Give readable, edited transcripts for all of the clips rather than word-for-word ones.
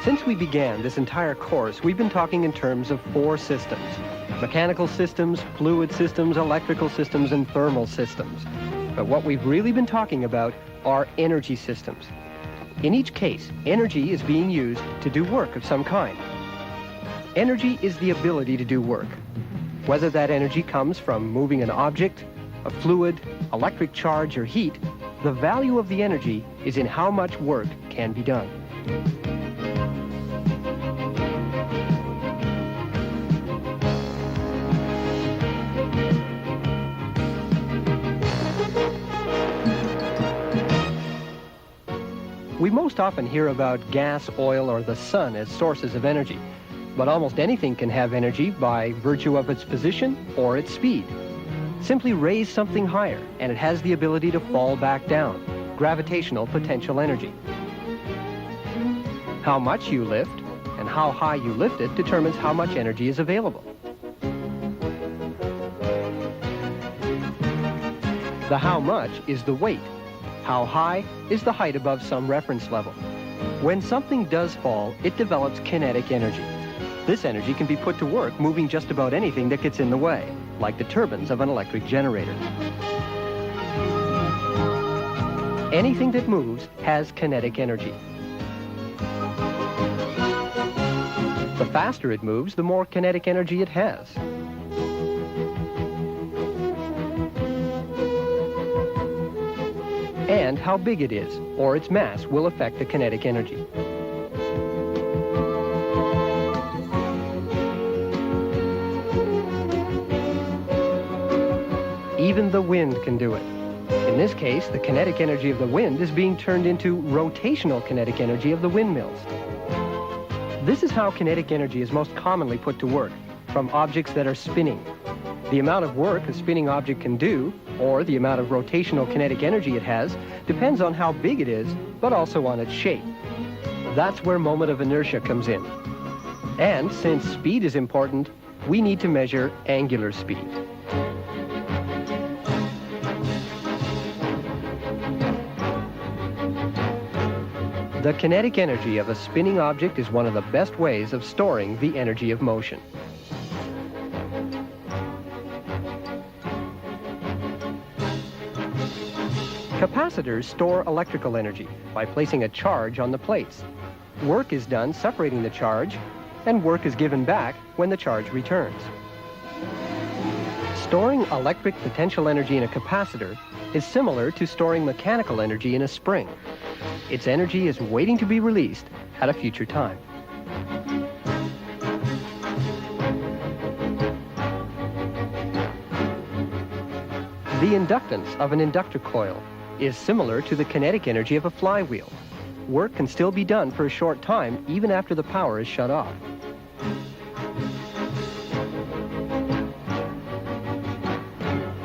Since we began this entire course, we've been talking in terms of 4 systems: mechanical systems, fluid systems, electrical systems, and thermal systems. But what we've really been talking about are energy systems. In each case, energy is being used to do work of some kind. Energy is the ability to do work. Whether that energy comes from moving an object, a fluid, electric charge, or heat, the value of the energy is in how much work can be done. We most often hear about gas, oil, or the sun as sources of energy, but almost anything can have energy by virtue of its position or its speed. Simply raise something higher, and it has the ability to fall back down, gravitational potential energy. How much you lift and how high you lift it determines how much energy is available. The how much is the weight. How high is the height above some reference level. When something does fall, it develops kinetic energy. This energy can be put to work moving just about anything that gets in the way, like the turbines of an electric generator. Anything that moves has kinetic energy. The faster it moves, the more kinetic energy it has. And how big it is, or its mass, will affect the kinetic energy. Even the wind can do it. In this case, the kinetic energy of the wind is being turned into rotational kinetic energy of the windmills. This is how kinetic energy is most commonly put to work, from objects that are spinning. The amount of work a spinning object can do, or the amount of rotational kinetic energy it has, depends on how big it is, but also on its shape. That's where moment of inertia comes in. And since speed is important, we need to measure angular speed. The kinetic energy of a spinning object is one of the best ways of storing the energy of motion. Capacitors store electrical energy by placing a charge on the plates. Work is done separating the charge, and work is given back when the charge returns. Storing electric potential energy in a capacitor is similar to storing mechanical energy in a spring. Its energy is waiting to be released at a future time. The inductance of an inductor coil is similar to the kinetic energy of a flywheel. Work can still be done for a short time even after the power is shut off.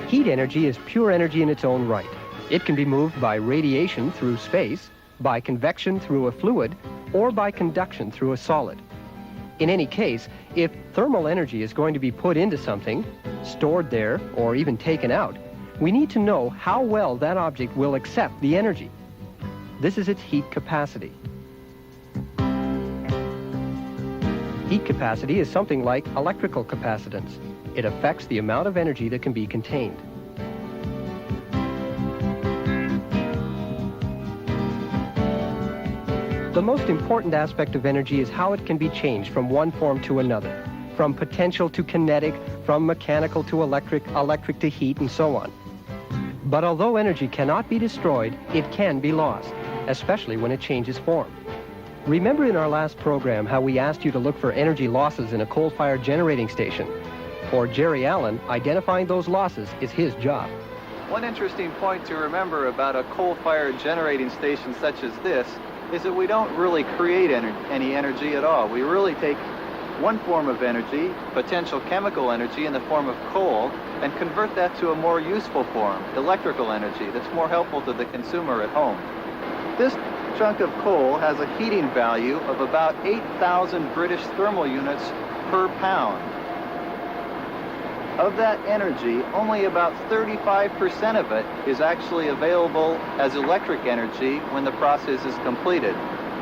Heat energy is pure energy in its own right. It can be moved by radiation through space, by convection through a fluid, or by conduction through a solid. In any case, if thermal energy is going to be put into something, stored there, or even taken out, we need to know how well that object will accept the energy. This is its heat capacity. Heat capacity is something like electrical capacitance. It affects the amount of energy that can be contained. The most important aspect of energy is how it can be changed from one form to another, from potential to kinetic, from mechanical to electric, electric to heat, and so on. But although energy cannot be destroyed, it can be lost, especially when it changes form. Remember in our last program how we asked you to look for energy losses in a coal-fired generating station? For Jerry Allen, identifying those losses is his job. One interesting point to remember about a coal-fired generating station such as this is that we don't really create any energy at all. We really take one form of energy, potential chemical energy in the form of coal, and convert that to a more useful form, electrical energy, that's more helpful to the consumer at home. This chunk of coal has a heating value of about 8,000 British thermal units per pound. Of that energy, only about 35% of it is actually available as electric energy when the process is completed.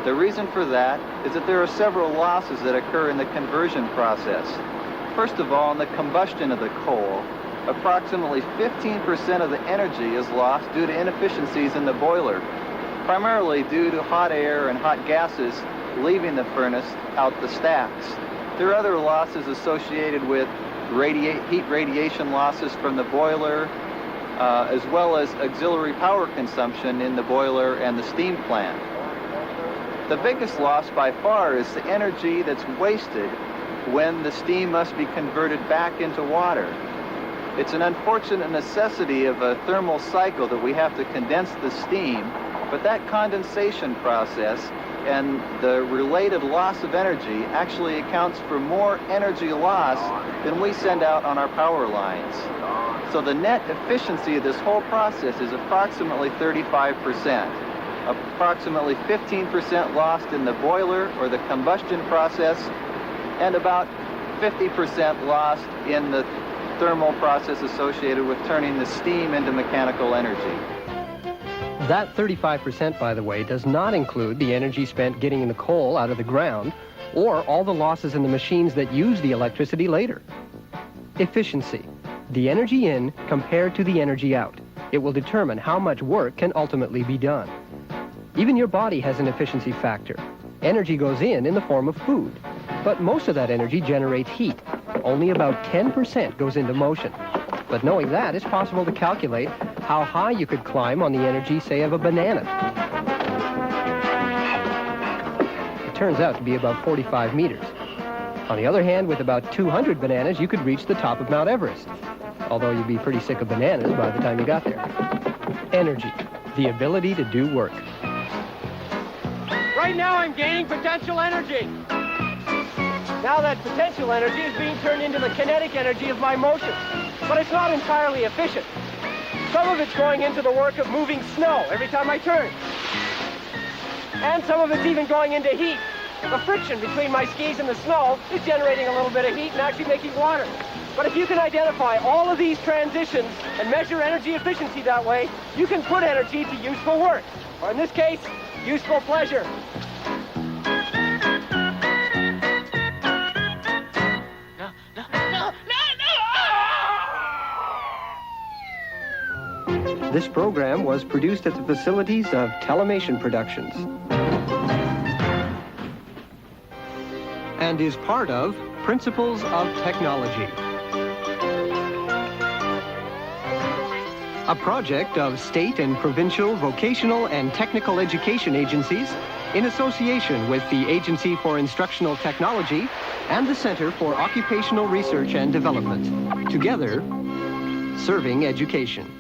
The reason for that is that there are several losses that occur in the conversion process. First of all, in the combustion of the coal, approximately 15% of the energy is lost due to inefficiencies in the boiler, primarily due to hot air and hot gases leaving the furnace out the stacks. There are other losses associated with heat radiation losses from the boiler, as well as auxiliary power consumption in the boiler and the steam plant. The biggest loss by far is the energy that's wasted when the steam must be converted back into water. It's an unfortunate necessity of a thermal cycle that we have to condense the steam, but that condensation process and the related loss of energy actually accounts for more energy loss than we send out on our power lines. So the net efficiency of this whole process is approximately 35%. Approximately 15% lost in the boiler or the combustion process, and about 50% lost in the thermal process associated with turning the steam into mechanical energy. That 35%, by the way, does not include the energy spent getting the coal out of the ground or all the losses in the machines that use the electricity later. Efficiency, the energy in compared to the energy out. It will determine how much work can ultimately be done. Even your body has an efficiency factor. Energy goes in the form of food, but most of that energy generates heat. Only about 10% goes into motion. But knowing that, it's possible to calculate how high you could climb on the energy, say, of a banana. It turns out to be about 45 meters. On the other hand, with about 200 bananas, you could reach the top of Mount Everest, although you'd be pretty sick of bananas by the time you got there. Energy, the ability to do work. Right now I'm gaining potential energy. Now that potential energy is being turned into the kinetic energy of my motion. But it's not entirely efficient. Some of it's going into the work of moving snow every time I turn. And some of it's even going into heat. The friction between my skis and the snow is generating a little bit of heat and actually making water. But if you can identify all of these transitions and measure energy efficiency that way, you can put energy to useful work. Or in this case, useful pleasure. This program was produced at the facilities of Telemation Productions and is part of Principles of Technology, a project of state and provincial vocational and technical education agencies in association with the Agency for Instructional Technology and the Center for Occupational Research and Development, together serving education.